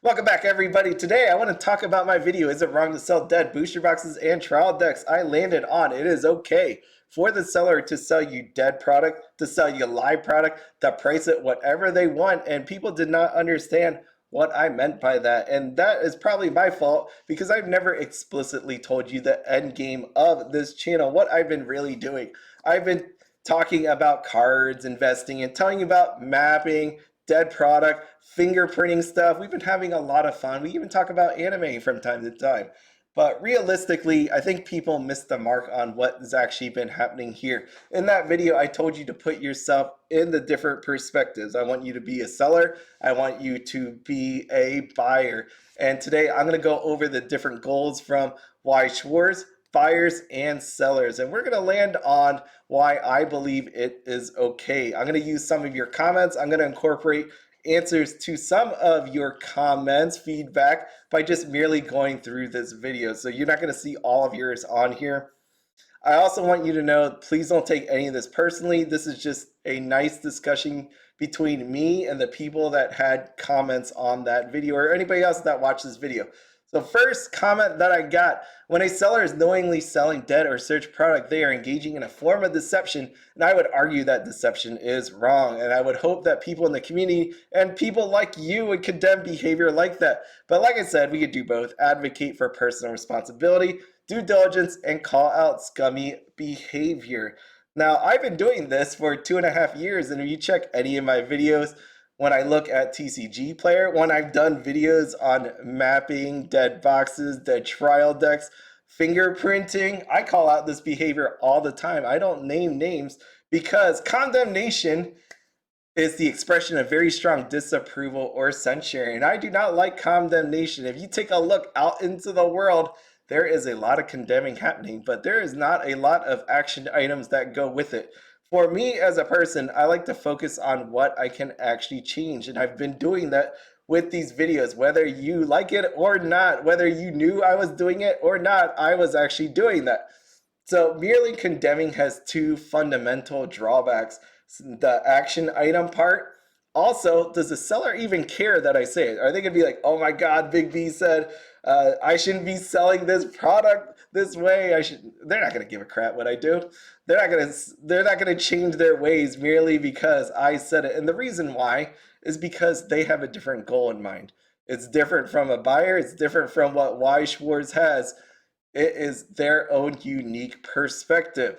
Welcome back, everybody. Today, I want to talk about my video, Is It Wrong to Sell Dead Booster Boxes and Trial Decks? I landed on it is okay for the seller to sell you dead product, to sell you live product, to price it whatever they want, and people did not understand what I meant by that. And that is probably my fault because I've never explicitly told you the end game of this channel, what I've been really doing. I've been talking about cards, investing, and telling you about mapping, dead product, fingerprinting stuff. We've been having a lot of fun. We even talk about anime from time to time. But realistically, I think people missed the mark on what has actually been happening here. In that video, I told you to put yourself in the different perspectives. I want you to be a seller. I want you to be a buyer. And today I'm going to go over the different goals from Weiss Schwarz, buyers and sellers. And we're going to land on why I believe it is okay. I'm going to use some of your comments. I'm going to incorporate answers to some of your comments, feedback, by just merely going through this video. So you're not going to see all of yours on here. I also want you to know, please don't take any of this personally. This is just a nice discussion between me and the people that had comments on that video or anybody else that watched this video. So first comment that I got, when a seller is knowingly selling dead or search product, they are engaging in a form of deception, and I would argue that deception is wrong, and I would hope that people in the community and people like you would condemn behavior like that. But like I said, we could do both, advocate for personal responsibility, due diligence, and call out scummy behavior. Now, I've been doing this for 2.5 years, and if you check any of my videos, when I look at TCG Player, when I've done videos on mapping, dead boxes, dead trial decks, fingerprinting, I call out this behavior all the time. I don't name names because condemnation is the expression of very strong disapproval or censure. And I do not like condemnation. If you take a look out into the world, there is a lot of condemning happening, but there is not a lot of action items that go with it. For me as a person, I like to focus on what I can actually change. And I've been doing that with these videos, whether you like it or not, whether you knew I was doing it or not, I was actually doing that. So merely condemning has two fundamental drawbacks. The action item part. Also, does the seller even care that I say it? Are they gonna be like, oh my God, Big B said I shouldn't be selling this product this way. I should. They're not gonna give a crap what I do. They're not gonna change their ways merely because I said it. And the reason why is because they have a different goal in mind. It's different from a buyer. It's different from what Weiss Schwarz has. It is their own unique perspective.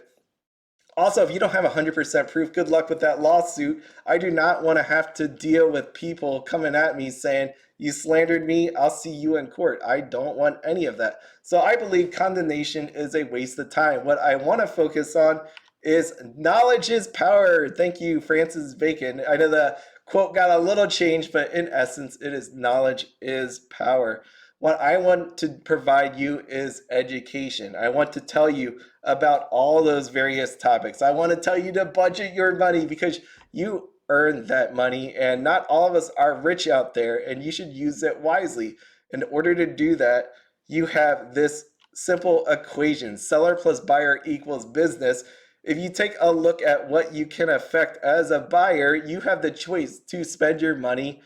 Also, if you don't have 100% proof, good luck with that lawsuit. I do not want to have to deal with people coming at me saying, you slandered me, I'll see you in court. I don't want any of that. So I believe condemnation is a waste of time. What I want to focus on is knowledge is power. Thank you, Francis Bacon. I know the quote got a little changed, but in essence, it is knowledge is power. What I want to provide you is education. I want to tell you about all those various topics. I want to tell you to budget your money because you earn that money, and not all of us are rich out there, and you should use it wisely. In order to do that, you have this simple equation: seller plus buyer equals business. If you take a look at what you can affect as a buyer, you have the choice to spend your money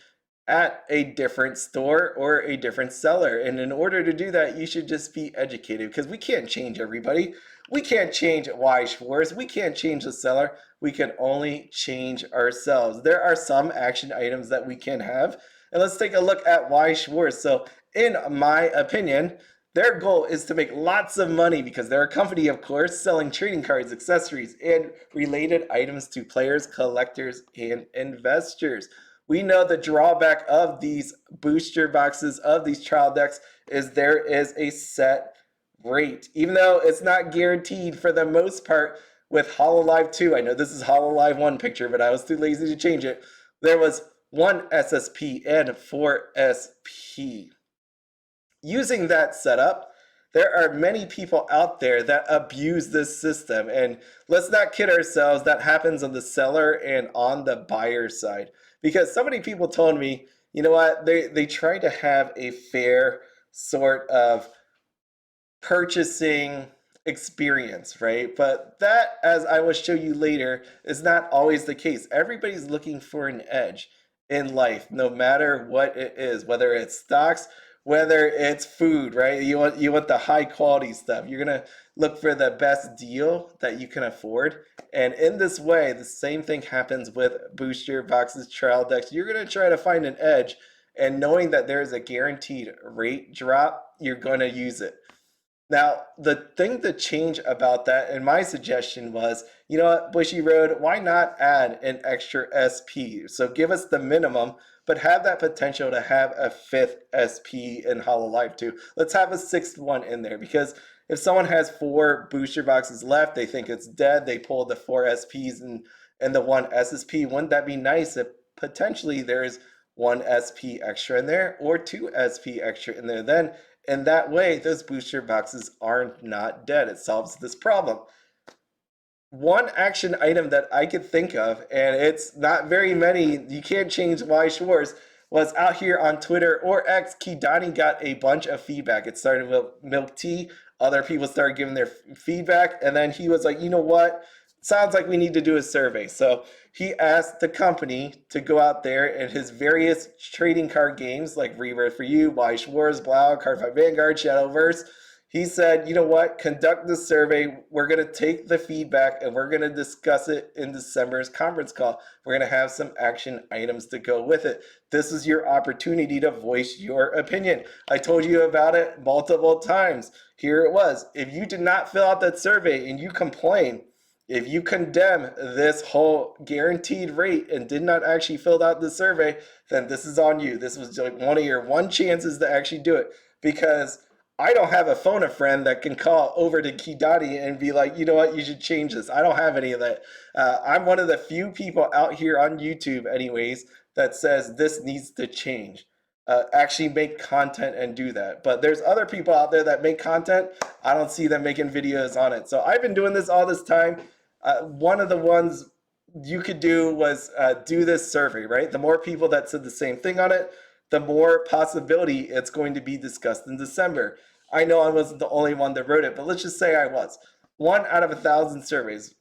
at a different store or a different seller. And in order to do that, you should just be educated because we can't change everybody. We can't change Weiss Schwarz. We can't change the seller. We can only change ourselves. There are some action items that we can have. And let's take a look at Weiss Schwarz. So in my opinion, their goal is to make lots of money because they're a company, of course, selling trading cards, accessories, and related items to players, collectors, and investors. We know the drawback of these booster boxes, of these trial decks, is there is a set rate. Even though it's not guaranteed for the most part with HoloLive 2. I know this is HoloLive 1 picture, but I was too lazy to change it. There was 1 SSP and 4 SP. Using that setup, there are many people out there that abuse this system. And let's not kid ourselves, that happens on the seller and on the buyer side. Because so many people told me, you know what, they try to have a fair sort of purchasing experience, right? But that, as I will show you later, is not always the case. Everybody's looking for an edge. in life, no matter what it is, whether it's stocks, whether it's food, right? You want the high quality stuff. You're gonna look for the best deal that you can afford. And in this way, the same thing happens with booster boxes, trial decks. You're gonna try to find an edge, and knowing that there's a guaranteed rate drop, you're gonna use it. Now, the thing to change about that, and my suggestion was, you know what, Bushiroad, why not add an extra SP? So give us the minimum, but have that potential to have a fifth SP in Hololive too. Let's have a sixth one in there because if someone has four booster boxes left, they think it's dead, they pull the four SPs and the one SSP. Wouldn't that be nice if potentially there's one SP extra in there or two SP extra in there? Then and that way, those booster boxes are not dead. It solves this problem. One action item that I could think of, and it's not very many, you can't change Weiss Schwarz, was out here on Twitter or X. Kidani got a bunch of feedback. It started with milk tea. Other people started giving their feedback. And then he was like, you know what? Sounds like we need to do a survey. So he asked the company to go out there in his various trading card games like Rebirth for You, Weiss Schwarz, Blau, Cardfight Vanguard, Shadowverse. He said, you know what, conduct the survey. We're going to take the feedback and we're going to discuss it in December's conference call. We're going to have some action items to go with it. This is your opportunity to voice your opinion. I told you about it multiple times. Here it was. If you did not fill out that survey and you complain, if you condemn this whole guaranteed rate and did not actually fill out the survey, then this is on you. This was like one of your one chances to actually do it because I don't have a phone a friend that can call over to Kidani and be like, you know what, you should change this. I don't have any of that. I'm one of the few people out here on YouTube, anyways, that says this needs to change. Actually make content and do that. But there's other people out there that make content. I don't see them making videos on it. So I've been doing this all this time. One of the ones you could do was do this survey, right? The more people that said the same thing on it, the more possibility it's going to be discussed in December. I know I wasn't the only one that wrote it, but let's just say I was. One out of 1,000 surveys.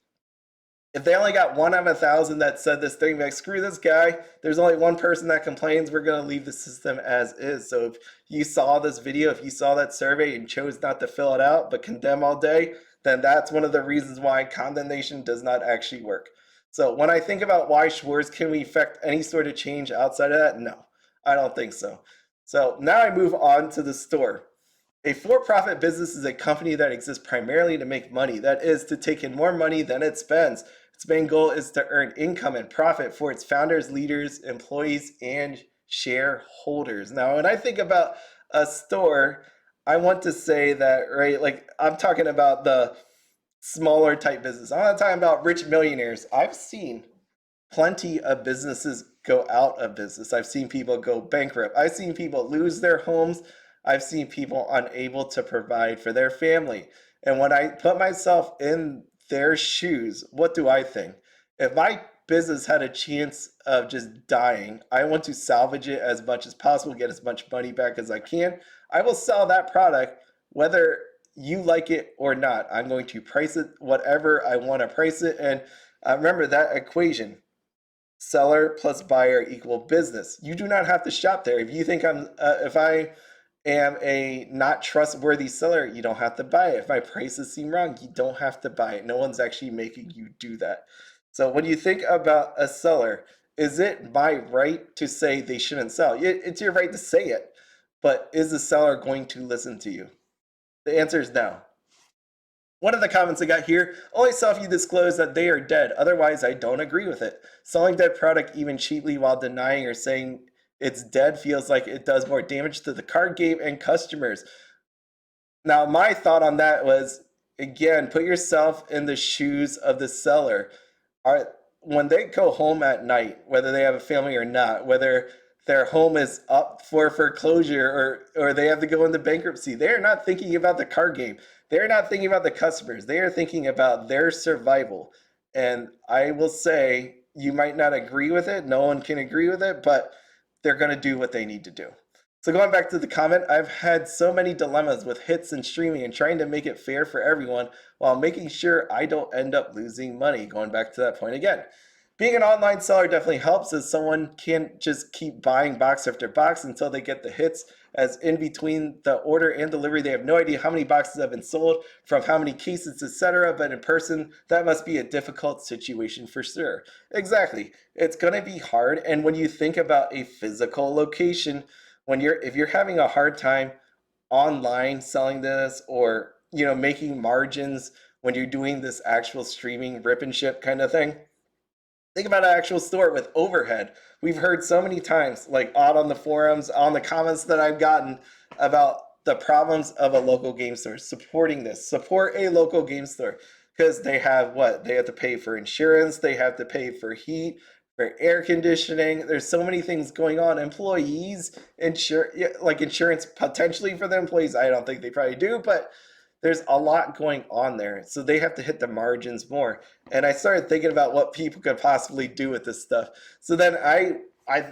If they only got one out of 1,000 that said this thing, like, screw this guy, there's only one person that complains, we're going to leave the system as is. So if you saw this video, if you saw that survey and chose not to fill it out, but condemn all day, then that's one of the reasons why condemnation does not actually work. So when I think about Weiss Schwarz, can we affect any sort of change outside of that? No, I don't think so. So now I move on to the store. A for-profit business is a company that exists primarily to make money. That is, to take in more money than it spends. Its main goal is to earn income and profit for its founders, leaders, employees, and shareholders. Now, when I think about a store, I want to say that, right, like I'm talking about the smaller type business. I'm not talking about rich millionaires. I've seen plenty of businesses go out of business. I've seen people go bankrupt. I've seen people lose their homes. I've seen people unable to provide for their family. And when I put myself in their shoes, what do I think? If my business had a chance of just dying, I want to salvage it as much as possible, get as much money back as I can. I will sell that product whether you like it or not. I'm going to price it whatever I want to price it. And remember that equation: seller plus buyer equal business. You do not have to shop there. If you think if I am a not trustworthy seller, you don't have to buy it. If my prices seem wrong, you don't have to buy it. No one's actually making you do that. So when you think about a seller, is it my right to say they shouldn't sell? It's your right to say it, but is the seller going to listen to you? The answer is no. One of the comments I got here: only sell if you disclose that they are dead. Otherwise, I don't agree with it. Selling dead product even cheaply while denying or saying it's dead feels like it does more damage to the card game and customers. Now, my thought on that was, again, put yourself in the shoes of the seller. Are When they go home at night, whether they have a family or not, whether their home is up for foreclosure or they have to go into bankruptcy, they are not thinking about the card game. They're not thinking about the customers. They are thinking about their survival. And I will say, you might not agree with it. No one can agree with it, but they're going to do what they need to do. So going back to the comment, I've had so many dilemmas with hits and streaming and trying to make it fair for everyone while making sure I don't end up losing money. Going back to that point again. being an online seller definitely helps, as someone can't just keep buying box after box until they get the hits, as in between the order and delivery they have no idea how many boxes have been sold from how many cases, etc. But in person that must be a difficult situation for sure. Exactly, it's going to be hard. And when you think about a physical location, when you're if you're having a hard time online selling this, or making margins when you're doing this actual streaming rip and ship kind of thing, think about an actual store with overhead. We've heard so many times, like out on the forums, on the comments that I've gotten, about the problems of a local game store. Supporting this, support a local game store, because they have what? They have to pay for insurance, they have to pay for heat, for air conditioning. There's so many things going on. Employees, like insurance potentially for the employees. I don't think they probably do, but there's a lot going on there. So they have to hit the margins more. And I started thinking about what people could possibly do with this stuff. So then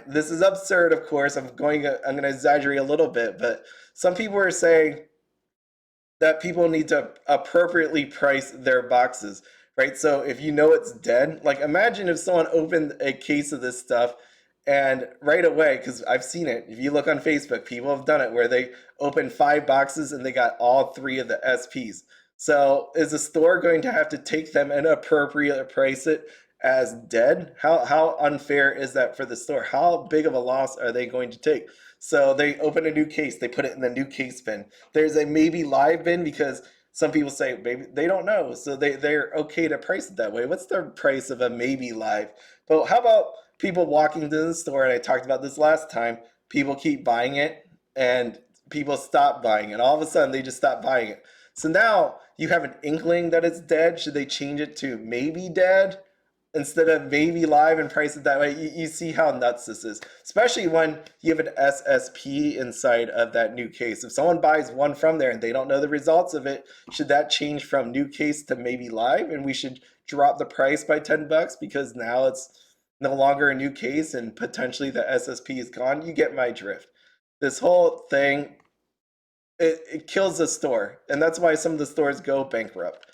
this is absurd, of course. I'm going to exaggerate a little bit, but some people are saying that people need to appropriately price their boxes, right? So if you know it's dead, like imagine if someone opened a case of this stuff and right away, because I've seen it, if you look on Facebook, people have done it where they open 5 boxes and they got all 3 of the SPs. So is the store going to have to take them and appropriately price it as dead? How unfair is that for the store? How big of a loss are they going to take? So they open a new case, they put it in the new case bin. There's a maybe live bin, because some people say maybe they don't know, so they're okay to price it that way. What's the price of a maybe live? But how about people walking to the store, and I talked about this last time, people keep buying it and people stop buying it. All of a sudden they just stop buying it. So now you have an inkling that it's dead. Should they change it to maybe dead instead of maybe live and price it that way? You see how nuts this is, especially when you have an SSP inside of that new case. If someone buys one from there and they don't know the results of it, should that change from new case to maybe live, and we should drop the price by $10 because now it's no longer a new case and potentially the SSP is gone? You get my drift. This whole thing, it kills the store, and that's why some of the stores go bankrupt.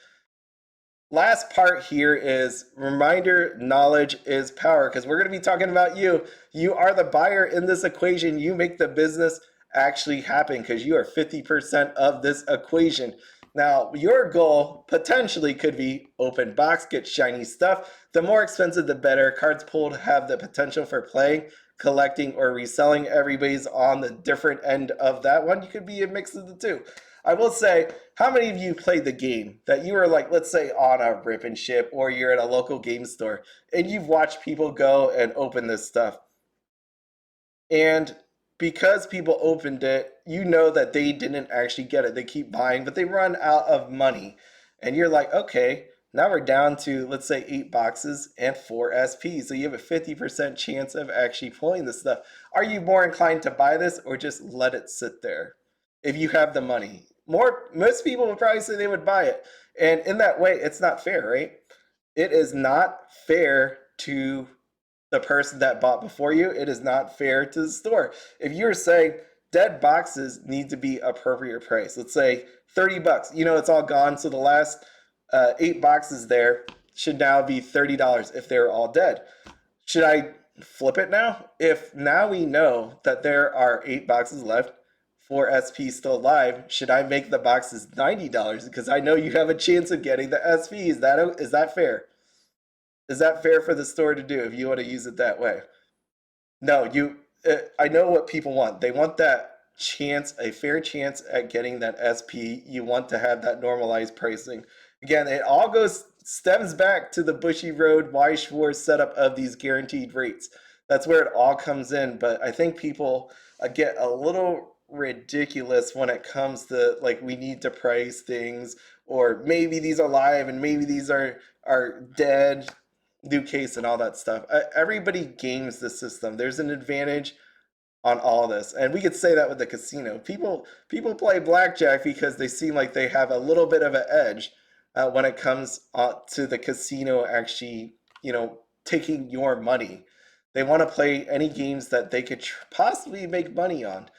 Last part here is reminder: knowledge is power, because we're going to be talking about you. You are the buyer in this equation. You make the business actually happen, because you are 50% of this equation. Now, your goal potentially could be open box, get shiny stuff. The more expensive, the better. Cards pulled have the potential for playing, collecting, or reselling. Everybody's on the different end of that one. You could be a mix of the two. I will say, how many of you played the game that you were like, let's say on a rip and ship, or you're at a local game store and you've watched people go and open this stuff? And because people opened it, you know that they didn't actually get it. They keep buying, but they run out of money. And you're like, okay, now we're down to, let's say, 8 boxes and 4 SPs. So you have a 50% chance of actually pulling this stuff. Are you more inclined to buy this or just let it sit there if you have the money? Most people would probably say they would buy it. And in that way, it's not fair, right? It is not fair to the person that bought before you. It is not fair to the store. If you're saying dead boxes need to be appropriate price, let's say $30, it's all gone. So the last 8 boxes there should now be $30 if they're all dead. Should I flip it now? If now we know that there are 8 boxes left, 4 SP still alive, should I make the boxes $90 because I know you have a chance of getting the SP? Is that fair? Is that fair for the store to do if you want to use it that way? No, I know what people want. They want that chance, a fair chance at getting that SP. You want to have that normalized pricing. Again, it all stems back to the Bushiroad, Weiss Schwarz setup of these guaranteed rates. That's where it all comes in. But I think people get a little ridiculous when it comes to, like, we need to price things, or maybe these are live and maybe these are dead, new case, and all that stuff. Everybody games the system. There's an advantage on all this, and we could say that with the casino. People play blackjack because they seem like they have a little bit of an edge when it comes to the casino actually, taking your money. They want to play any games that they could possibly make money on.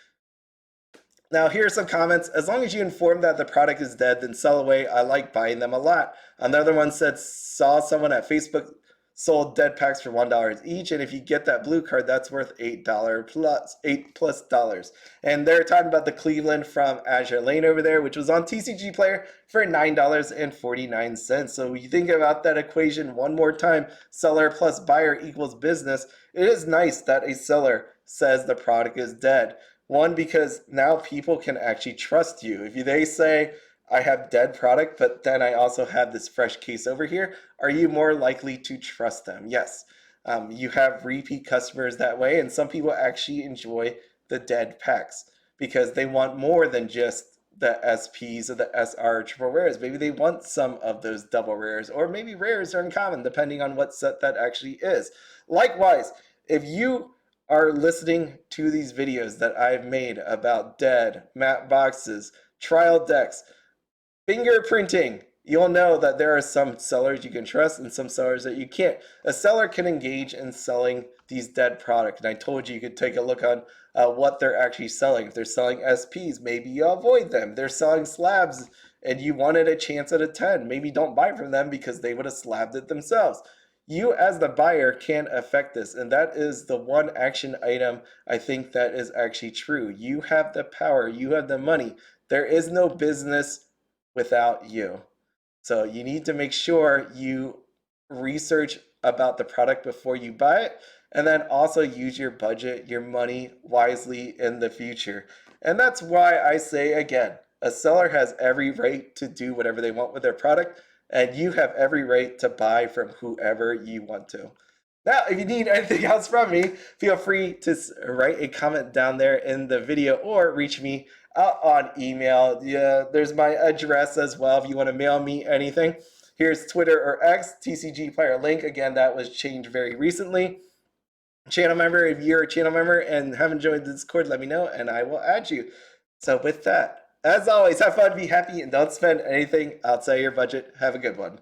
Now, here are some comments. As long as you inform that the product is dead, then sell away. I like buying them a lot. Another one said, saw someone at Facebook sold dead packs for $1 each, and if you get that blue card, that's worth $8 plus. And they're talking about the Cleveland from Azur Lane over there, which was on TCG Player for $9.49. So you think about that equation one more time: seller plus buyer equals business. It is nice that a seller says the product is dead. One, because now people can actually trust you. If they say, I have dead product, but then I also have this fresh case over here, are you more likely to trust them? Yes. You have repeat customers that way, and some people actually enjoy the dead packs because they want more than just the SPs or the SR triple rares. Maybe they want some of those double rares, or maybe rares are uncommon depending on what set that actually is. Likewise, if you are listening to these videos that I've made about dead, map boxes, trial decks, fingerprinting, you'll know that there are some sellers you can trust and some sellers that you can't. A seller can engage in selling these dead products, and I told you could take a look on what they're actually selling. If they're selling SPs, maybe you avoid them. They're selling slabs and you wanted a chance at a 10. Maybe don't buy from them because they would have slabbed it themselves. You as the buyer can affect this, and that is the one action item I think that is actually true. You have the power, you have the money. There is no business without you. So you need to make sure you research about the product before you buy it, and then also use your budget, your money wisely in the future. And that's why I say again, a seller has every right to do whatever they want with their product, and you have every right to buy from whoever you want to. Now, if you need anything else from me, feel free to write a comment down there in the video or reach me out on email. Yeah, there's my address as well if you want to mail me anything. Here's Twitter or X, TCG Player link. Again, that was changed very recently. Channel member, if you're a channel member and haven't joined the Discord, let me know and I will add you. So with that, as always, have fun, be happy, and don't spend anything outside your budget. Have a good one.